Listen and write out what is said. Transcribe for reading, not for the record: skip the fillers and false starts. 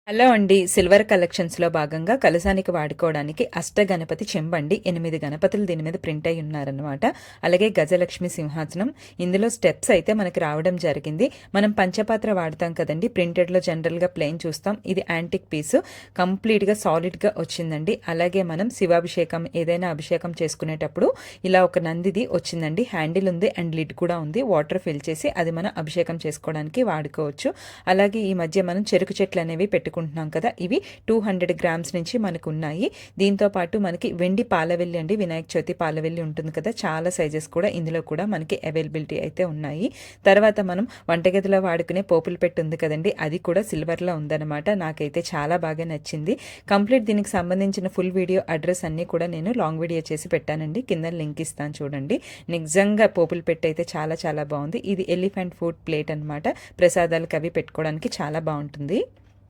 Hello అండి. Silver కలెక్షన్స్‌లో భాగంగా కలశానికి వాడుకోవడానికి అష్టగణపతి చెంబండి. 8 గణపతులు దీని మీద ప్రింట్ అయ్యి ఉన్నారనమాట. అలాగే గజలక్ష్మి సింహాసనం. ఇందులో స్టెప్స్ అయితే మనకి రావడం జరిగింది. మనం పంచపాత్ర వాడతాం కదండి. ప్రింటెడ్‌లో జనరల్‌గా ప్లెయిన్ చూస్తాం. ఇది యాంటిక్ పీసు. కంప్లీట్‌గా సాలిడ్‌గా వచ్చిందండి. అలాగే మనం శివాభిషేకం ఏదైనా అభిషేకం చేసుకునేటప్పుడు ఇలా ఒక నందిది వచ్చిందండి. హ్యాండిల్ ఉంది అండ్ లిడ్ కూడా ఉంది. వాటర్ ఫిల్ చేసి అది మనం అభిషేకం చేసుకోవడానికి వాడుకోవచ్చు. అలాగే ఈ మధ్య మనం చెరుకు చెట్లు అనేవి పెట్టుకుంటున్నాం కదా. ఇవి 200 గ్రామ్స్ నుంచి మనకు ఉన్నాయి. దీంతో పాటు మనకి వెండి పాలవెల్లి అండి, వినాయక చవితి పాలవెల్లి ఉంటుంది కదా, చాలా సైజెస్ కూడా ఇందులో కూడా మనకి అవైలబిలిటీ అయితే ఉన్నాయి. తర్వాత మనం వంటగదిలో వాడుకునే పోపుల పెట్టి ఉంది కదండి, అది కూడా సిల్వర్లో ఉందన్నమాట. నాకైతే చాలా బాగా నచ్చింది. కంప్లీట్ దీనికి సంబంధించిన ఫుల్ వీడియో అడ్రస్ అన్నీ కూడా నేను లాంగ్ వీడియో చేసి పెట్టానండి, కింద లింక్ ఇస్తాను చూడండి. నిజంగా పోపుల పెట్టి అయితే చాలా చాలా బాగుంది. ఇది ఎలిఫెంట్ ఫుడ్ ప్లేట్ అనమాట. ప్రసాదాలకు అవి పెట్టుకోవడానికి చాలా బాగుంటుంది.